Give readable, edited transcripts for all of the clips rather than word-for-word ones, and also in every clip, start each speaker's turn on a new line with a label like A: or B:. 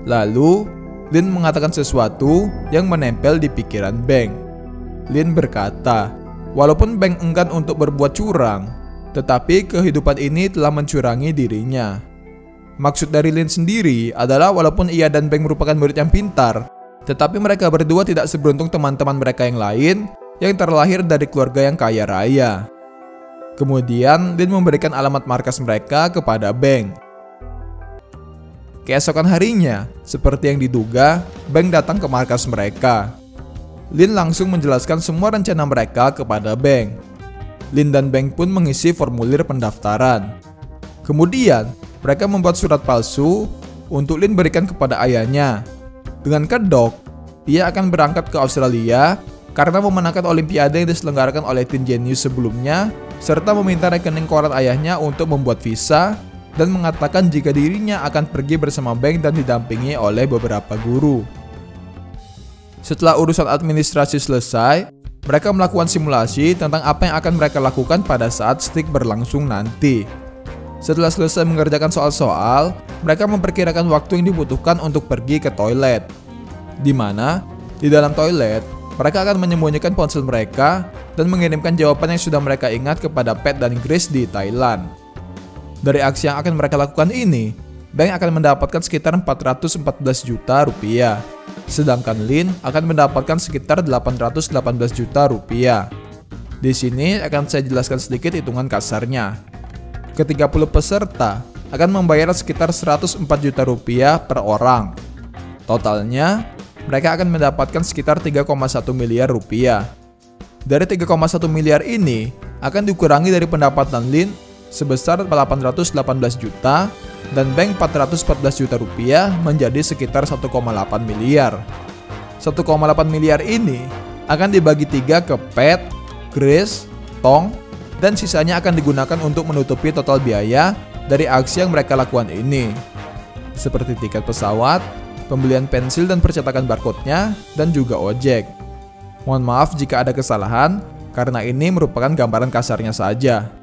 A: Lalu, Lin mengatakan sesuatu yang menempel di pikiran Beng. Lin berkata, walaupun Beng enggan untuk berbuat curang, tetapi kehidupan ini telah mencurangi dirinya. Maksud dari Lin sendiri adalah walaupun ia dan Beng merupakan murid yang pintar, tetapi mereka berdua tidak seberuntung teman-teman mereka yang lain yang terlahir dari keluarga yang kaya raya. Kemudian, Lin memberikan alamat markas mereka kepada Beng. Keesokan harinya, seperti yang diduga, Beng datang ke markas mereka. Lin langsung menjelaskan semua rencana mereka kepada Beng. Lin dan Beng pun mengisi formulir pendaftaran. Kemudian, mereka membuat surat palsu untuk Lin berikan kepada ayahnya. Dengan kedok, ia akan berangkat ke Australia karena memenangkan olimpiade yang diselenggarakan oleh Teen Genius sebelumnya, serta meminta rekening koran ayahnya untuk membuat visa, dan mengatakan jika dirinya akan pergi bersama Beng dan didampingi oleh beberapa guru. Setelah urusan administrasi selesai, mereka melakukan simulasi tentang apa yang akan mereka lakukan pada saat stik berlangsung nanti. Setelah selesai mengerjakan soal-soal, mereka memperkirakan waktu yang dibutuhkan untuk pergi ke toilet. Di mana, di dalam toilet, mereka akan menyembunyikan ponsel mereka dan mengirimkan jawaban yang sudah mereka ingat kepada Pat dan Grace di Thailand. Dari aksi yang akan mereka lakukan ini, Beng akan mendapatkan sekitar 414 juta rupiah, sedangkan Lin akan mendapatkan sekitar 818 juta rupiah. Di sini akan saya jelaskan sedikit hitungan kasarnya. Ke-30 peserta akan membayar sekitar 104 juta rupiah per orang. Totalnya, mereka akan mendapatkan sekitar 3,1 miliar rupiah. Dari 3,1 miliar ini akan dikurangi dari pendapatan Lin sebesar 818 juta dan Beng 414 juta rupiah menjadi sekitar 1,8 miliar. 1,8 miliar ini akan dibagi 3 ke Pat, Grace, Tong, dan sisanya akan digunakan untuk menutupi total biaya dari aksi yang mereka lakukan ini, seperti tiket pesawat, pembelian pensil dan percetakan barcode-nya, dan juga ojek. Mohon maaf jika ada kesalahan, karena ini merupakan gambaran kasarnya saja.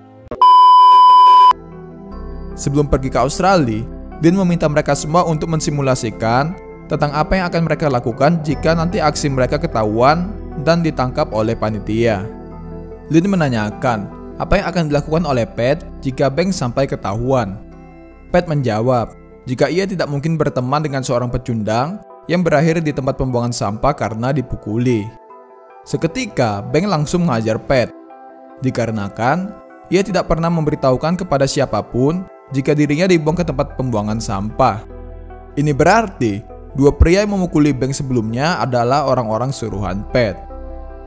A: Sebelum pergi ke Australia, Lin meminta mereka semua untuk mensimulasikan tentang apa yang akan mereka lakukan jika nanti aksi mereka ketahuan dan ditangkap oleh panitia. Lin menanyakan apa yang akan dilakukan oleh Pat jika Beng sampai ketahuan. Pat menjawab jika ia tidak mungkin berteman dengan seorang pecundang yang berakhir di tempat pembuangan sampah karena dipukuli. Seketika, Beng langsung mengajar Pat, dikarenakan ia tidak pernah memberitahukan kepada siapapun jika dirinya dibuang ke tempat pembuangan sampah. Ini berarti dua pria yang memukuli Beng sebelumnya adalah orang-orang suruhan Pat.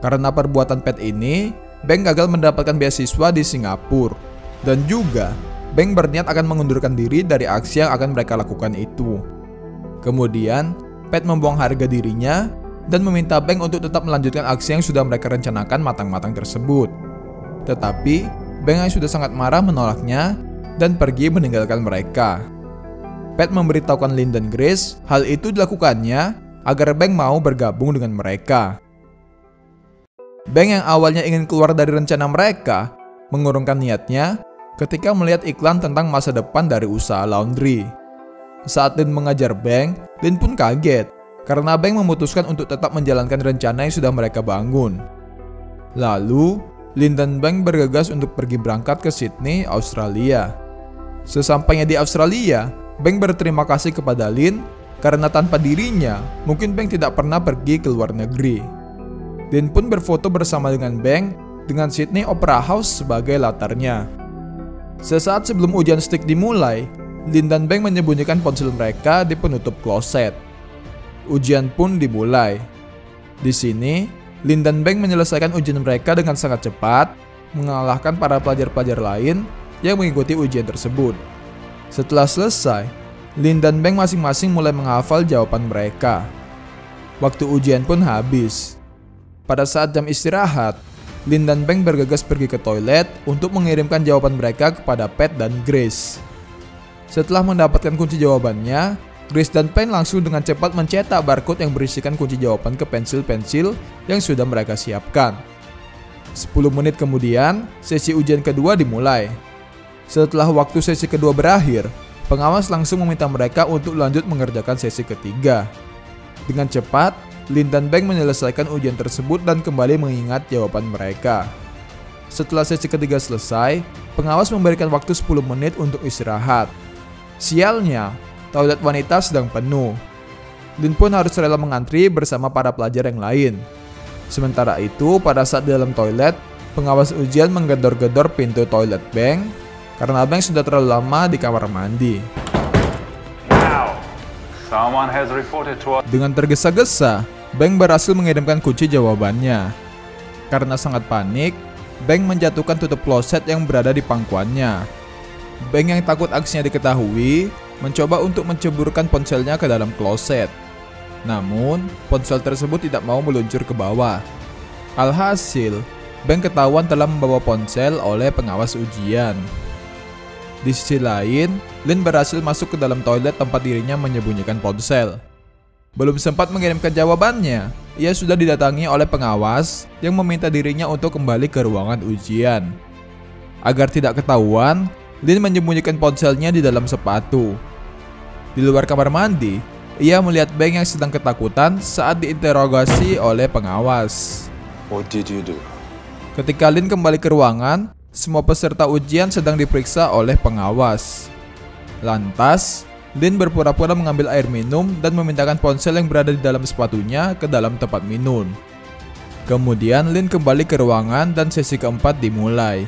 A: Karena perbuatan Pat ini, Beng gagal mendapatkan beasiswa di Singapura. Dan juga, Beng berniat akan mengundurkan diri dari aksi yang akan mereka lakukan itu. Kemudian, Pat membuang harga dirinya dan meminta Beng untuk tetap melanjutkan aksi yang sudah mereka rencanakan matang-matang tersebut. Tetapi, Beng yang sudah sangat marah menolaknya dan pergi meninggalkan mereka. Pat memberitahukan Lin dan Grace hal itu dilakukannya agar Beng mau bergabung dengan mereka. Beng yang awalnya ingin keluar dari rencana mereka mengurungkan niatnya ketika melihat iklan tentang masa depan dari usaha laundry. Saat Lin mengajar Beng, Lin pun kaget karena Beng memutuskan untuk tetap menjalankan rencana yang sudah mereka bangun. Lalu, Lin dan Beng bergegas untuk pergi berangkat ke Sydney, Australia. Sesampainya di Australia, Beng berterima kasih kepada Lin karena tanpa dirinya, mungkin Beng tidak pernah pergi ke luar negeri. Lin pun berfoto bersama dengan Beng dengan Sydney Opera House sebagai latarnya. Sesaat sebelum ujian stik dimulai, Lin dan Beng menyembunyikan ponsel mereka di penutup kloset. Ujian pun dimulai. Di sini, Lin dan Beng menyelesaikan ujian mereka dengan sangat cepat, mengalahkan para pelajar-pelajar lain yang mengikuti ujian tersebut. Setelah selesai, Lin dan Beng masing-masing mulai menghafal jawaban mereka. Waktu ujian pun habis. Pada saat jam istirahat, Lin dan Beng bergegas pergi ke toilet untuk mengirimkan jawaban mereka kepada Pat dan Grace. Setelah mendapatkan kunci jawabannya, Grace dan Pat langsung dengan cepat mencetak barcode yang berisikan kunci jawaban ke pensil-pensil yang sudah mereka siapkan. 10 menit kemudian, sesi ujian kedua dimulai. Setelah waktu sesi kedua berakhir, pengawas langsung meminta mereka untuk lanjut mengerjakan sesi ketiga. Dengan cepat, Lin dan Beng menyelesaikan ujian tersebut dan kembali mengingat jawaban mereka. Setelah sesi ketiga selesai, pengawas memberikan waktu 10 menit untuk istirahat. Sialnya, toilet wanita sedang penuh. Lin pun harus rela mengantri bersama para pelajar yang lain. Sementara itu, pada saat di dalam toilet, pengawas ujian menggedor-gedor pintu toilet Beng karena Beng sudah terlalu lama di kamar mandi. Dengan tergesa-gesa, Beng berhasil mengirimkan kunci jawabannya. Karena sangat panik, Beng menjatuhkan tutup kloset yang berada di pangkuannya. Beng yang takut aksinya diketahui, mencoba untuk menceburkan ponselnya ke dalam kloset. Namun, ponsel tersebut tidak mau meluncur ke bawah. Alhasil, Beng ketahuan telah membawa ponsel oleh pengawas ujian. Di sisi lain, Lin berhasil masuk ke dalam toilet tempat dirinya menyembunyikan ponsel. Belum sempat mengirimkan jawabannya, ia sudah didatangi oleh pengawas yang meminta dirinya untuk kembali ke ruangan ujian. Agar tidak ketahuan, Lin menyembunyikan ponselnya di dalam sepatu. Di luar kamar mandi, ia melihat Beng yang sedang ketakutan saat diinterogasi oleh pengawas.
B: What did you do?
A: Ketika Lin kembali ke ruangan, semua peserta ujian sedang diperiksa oleh pengawas. Lantas, Lin berpura-pura mengambil air minum dan memindahkan ponsel yang berada di dalam sepatunya ke dalam tempat minum. Kemudian Lin kembali ke ruangan dan sesi keempat dimulai.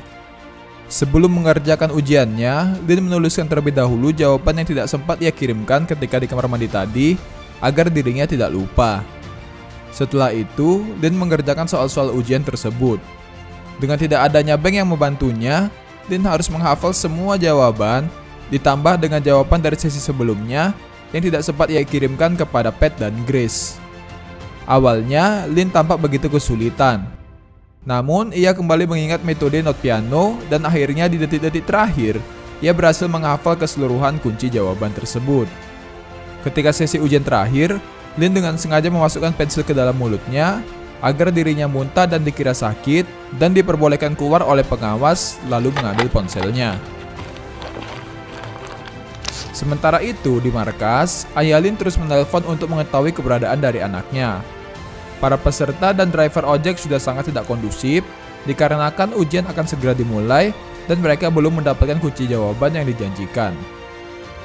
A: Sebelum mengerjakan ujiannya, Lin menuliskan terlebih dahulu jawaban yang tidak sempat ia kirimkan ketika di kamar mandi tadi, agar dirinya tidak lupa. Setelah itu, Lin mengerjakan soal-soal ujian tersebut. Dengan tidak adanya Beng yang membantunya, Lin harus menghafal semua jawaban, ditambah dengan jawaban dari sesi sebelumnya yang tidak sempat ia kirimkan kepada Pat dan Grace. Awalnya, Lin tampak begitu kesulitan. Namun, ia kembali mengingat metode not piano dan akhirnya di detik-detik terakhir, ia berhasil menghafal keseluruhan kunci jawaban tersebut. Ketika sesi ujian terakhir, Lin dengan sengaja memasukkan pensil ke dalam mulutnya agar dirinya muntah dan dikira sakit dan diperbolehkan keluar oleh pengawas lalu mengambil ponselnya. Sementara itu di markas, Ayah Lin terus menelpon untuk mengetahui keberadaan dari anaknya. Para peserta dan driver ojek sudah sangat tidak kondusif dikarenakan ujian akan segera dimulai dan mereka belum mendapatkan kunci jawaban yang dijanjikan.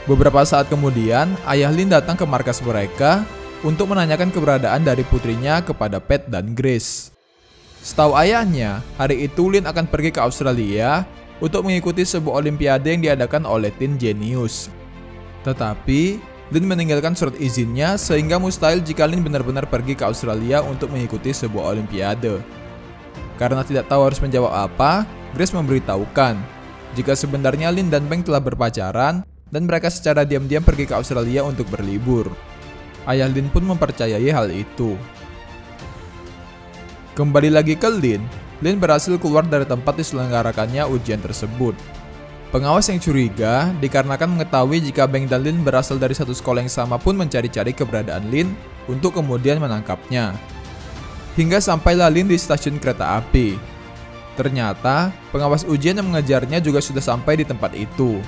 A: Beberapa saat kemudian, Ayah Lin datang ke markas mereka untuk menanyakan keberadaan dari putrinya kepada Pat dan Grace. Setahu ayahnya, hari itu Lin akan pergi ke Australia untuk mengikuti sebuah olimpiade yang diadakan oleh Teen Genius. Tetapi, Lin meninggalkan surat izinnya sehingga mustahil jika Lin benar-benar pergi ke Australia untuk mengikuti sebuah olimpiade. Karena tidak tahu harus menjawab apa, Grace memberitahukan jika sebenarnya Lin dan Beng telah berpacaran dan mereka secara diam-diam pergi ke Australia untuk berlibur. Ayah Lin pun mempercayai hal itu. Kembali lagi ke Lin berhasil keluar dari tempat diselenggarakannya ujian tersebut. Pengawas yang curiga dikarenakan mengetahui jika Beng dan Lin berasal dari satu sekolah yang sama pun mencari-cari keberadaan Lin untuk kemudian menangkapnya. Hingga sampailah Lin di stasiun kereta api. Ternyata pengawas ujian yang mengejarnya juga sudah sampai di tempat itu.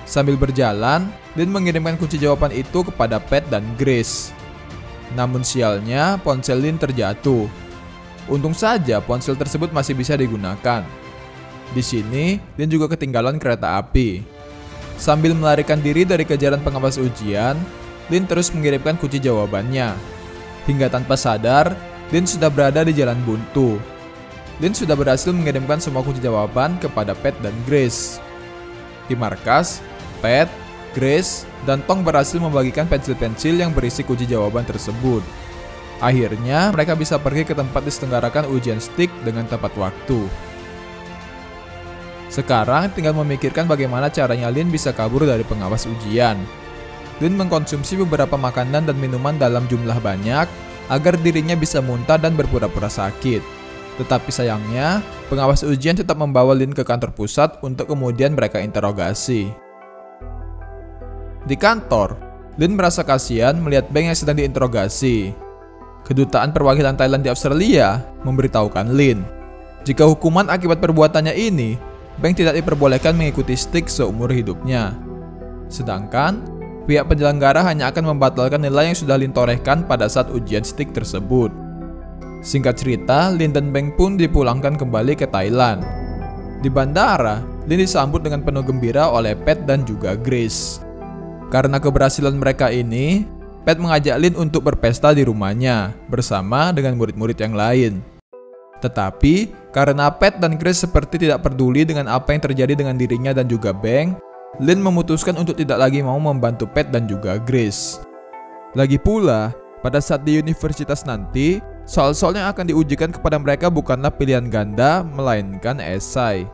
A: Sambil berjalan, Lin mengirimkan kunci jawaban itu kepada Pat dan Grace. Namun sialnya, ponsel Lin terjatuh. Untung saja ponsel tersebut masih bisa digunakan. Di sini, Lin juga ketinggalan kereta api. Sambil melarikan diri dari kejaran pengawas ujian, Lin terus mengirimkan kunci jawabannya. Hingga tanpa sadar, Lin sudah berada di jalan buntu. Lin sudah berhasil mengirimkan semua kunci jawaban kepada Pat dan Grace. Di markas, Pat, Grace, dan Tong berhasil membagikan pensil-pensil yang berisi kunci jawaban tersebut. Akhirnya, mereka bisa pergi ke tempat diselenggarakan ujian stick dengan tepat waktu. Sekarang tinggal memikirkan bagaimana caranya Lin bisa kabur dari pengawas ujian. Lin mengkonsumsi beberapa makanan dan minuman dalam jumlah banyak agar dirinya bisa muntah dan berpura-pura sakit. Tetapi sayangnya, pengawas ujian tetap membawa Lin ke kantor pusat untuk kemudian mereka interogasi. Di kantor, Lin merasa kasihan melihat Beng yang sedang diinterogasi. Kedutaan perwakilan Thailand di Australia memberitahukan Lin, jika hukuman akibat perbuatannya ini, Beng tidak diperbolehkan mengikuti stick seumur hidupnya. Sedangkan pihak penyelenggara hanya akan membatalkan nilai yang sudah Lin torehkan pada saat ujian STIK tersebut. Singkat cerita, Lin dan Beng pun dipulangkan kembali ke Thailand. Di bandara, Lin disambut dengan penuh gembira oleh Pat dan juga Grace. Karena keberhasilan mereka ini, Pat mengajak Lin untuk berpesta di rumahnya bersama dengan murid-murid yang lain. Tetapi, karena Pat dan Grace seperti tidak peduli dengan apa yang terjadi dengan dirinya dan juga Beng, Lin memutuskan untuk tidak lagi mau membantu Pat dan juga Grace. Lagi pula, pada saat di universitas nanti, soal-soal yang akan diujikan kepada mereka bukanlah pilihan ganda, melainkan esai.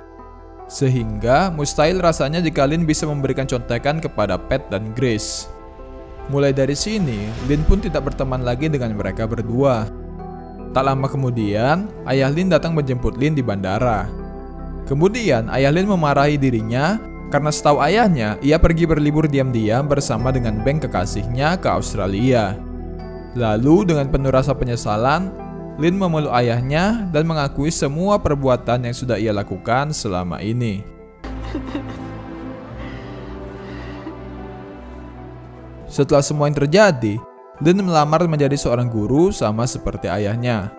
A: Sehingga mustahil rasanya jika Lin bisa memberikan contekan kepada Pat dan Grace. Mulai dari sini, Lin pun tidak berteman lagi dengan mereka berdua. Tak lama kemudian, ayah Lin datang menjemput Lin di bandara. Kemudian, ayah Lin memarahi dirinya karena setahu ayahnya, ia pergi berlibur diam-diam bersama dengan Beng kekasihnya ke Australia. Lalu dengan penuh rasa penyesalan, Lin memeluk ayahnya dan mengakui semua perbuatan yang sudah ia lakukan selama ini. Setelah semua yang terjadi, Lin melamar menjadi seorang guru sama seperti ayahnya.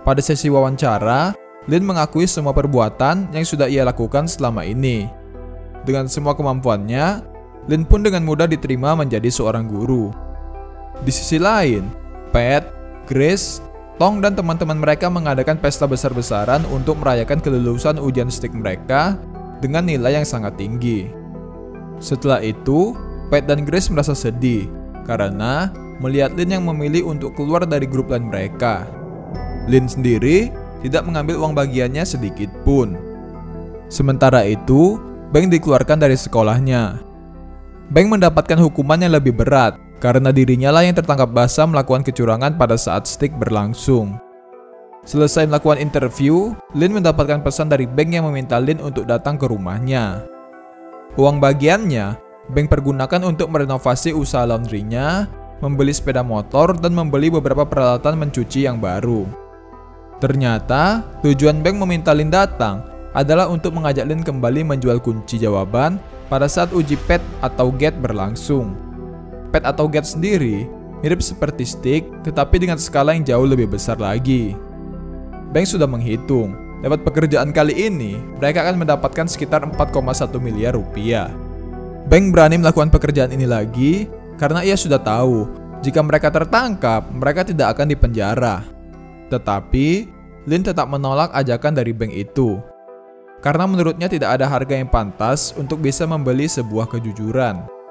A: Pada sesi wawancara, Lin mengakui semua perbuatan yang sudah ia lakukan selama ini. Dengan semua kemampuannya, Lin pun dengan mudah diterima menjadi seorang guru. Di sisi lain, Pat, Grace, Tong dan teman-teman mereka mengadakan pesta besar-besaran untuk merayakan kelulusan ujian STIK mereka dengan nilai yang sangat tinggi. Setelah itu, Pat dan Grace merasa sedih karena melihat Lin yang memilih untuk keluar dari grup lain mereka. Lin sendiri tidak mengambil uang bagiannya sedikit pun. Sementara itu, Beng dikeluarkan dari sekolahnya. Beng mendapatkan hukuman yang lebih berat karena dirinya lah yang tertangkap basah melakukan kecurangan pada saat STIK berlangsung. Selesai melakukan interview, Lin mendapatkan pesan dari Beng yang meminta Lin untuk datang ke rumahnya. Uang bagiannya, Beng pergunakan untuk merenovasi usaha laundrynya, membeli sepeda motor, dan membeli beberapa peralatan mencuci yang baru. Ternyata, tujuan Beng meminta Lin datang adalah untuk mengajak Lin kembali menjual kunci jawaban pada saat uji PET atau GATE berlangsung. PET atau GATE sendiri mirip seperti STIK, tetapi dengan skala yang jauh lebih besar lagi. Beng sudah menghitung, dapat pekerjaan kali ini, mereka akan mendapatkan sekitar 4,1 miliar rupiah. Beng berani melakukan pekerjaan ini lagi karena ia sudah tahu, jika mereka tertangkap, mereka tidak akan dipenjara. Tetapi, Lin tetap menolak ajakan dari Beng itu. Karena menurutnya tidak ada harga yang pantas untuk bisa membeli sebuah kejujuran.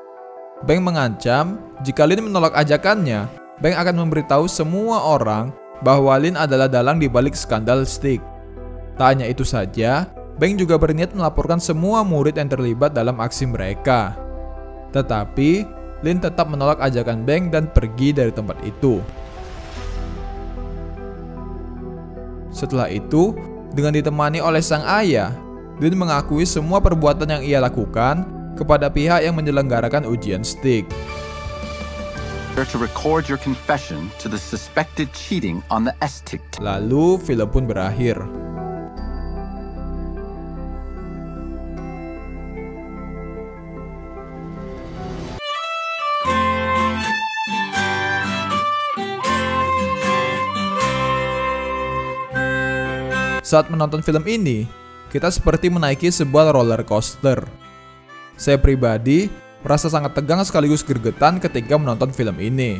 A: Beng mengancam, jika Lin menolak ajakannya, Beng akan memberitahu semua orang bahwa Lin adalah dalang di balik skandal STIK. Tak hanya itu saja, Beng juga berniat melaporkan semua murid yang terlibat dalam aksi mereka. Tetapi, Lin tetap menolak ajakan Beng dan pergi dari tempat itu. Setelah itu, dengan ditemani oleh sang ayah, Lin mengakui semua perbuatan yang ia lakukan kepada pihak yang menyelenggarakan ujian STIK.
B: To record your confession to the suspected cheating on the STIK.
A: Lalu film pun berakhir. Saat menonton film ini, kita seperti menaiki sebuah roller coaster. Saya pribadi merasa sangat tegang sekaligus gregetan ketika menonton film ini,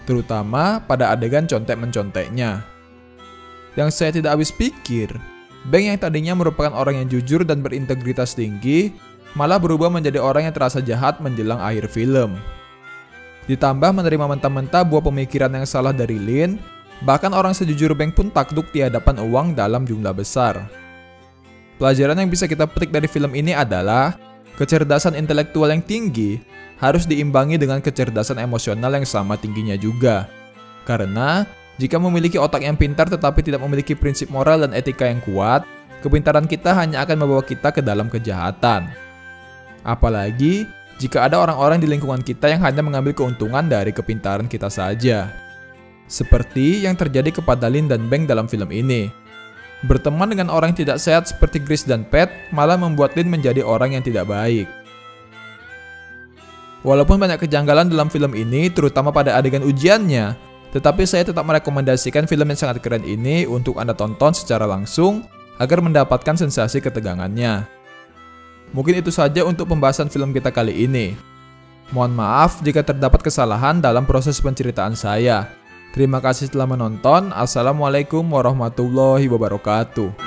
A: terutama pada adegan contek-menconteknya. Yang saya tidak habis pikir, Beng yang tadinya merupakan orang yang jujur dan berintegritas tinggi, malah berubah menjadi orang yang terasa jahat menjelang akhir film. Ditambah menerima mentah-mentah buah pemikiran yang salah dari Lin, bahkan orang sejujur Beng pun takluk di hadapan uang dalam jumlah besar. Pelajaran yang bisa kita petik dari film ini adalah kecerdasan intelektual yang tinggi harus diimbangi dengan kecerdasan emosional yang sama tingginya juga. Karena jika memiliki otak yang pintar tetapi tidak memiliki prinsip moral dan etika yang kuat, kepintaran kita hanya akan membawa kita ke dalam kejahatan. Apalagi jika ada orang-orang di lingkungan kita yang hanya mengambil keuntungan dari kepintaran kita saja. Seperti yang terjadi kepada Lin dan Beng dalam film ini. Berteman dengan orang yang tidak sehat seperti Grace dan Pat malah membuat Lin menjadi orang yang tidak baik. Walaupun banyak kejanggalan dalam film ini, terutama pada adegan ujiannya, tetapi saya tetap merekomendasikan film yang sangat keren ini untuk Anda tonton secara langsung agar mendapatkan sensasi ketegangannya. Mungkin itu saja untuk pembahasan film kita kali ini. Mohon maaf jika terdapat kesalahan dalam proses penceritaan saya. Terima kasih telah menonton. Assalamualaikum warahmatullahi wabarakatuh.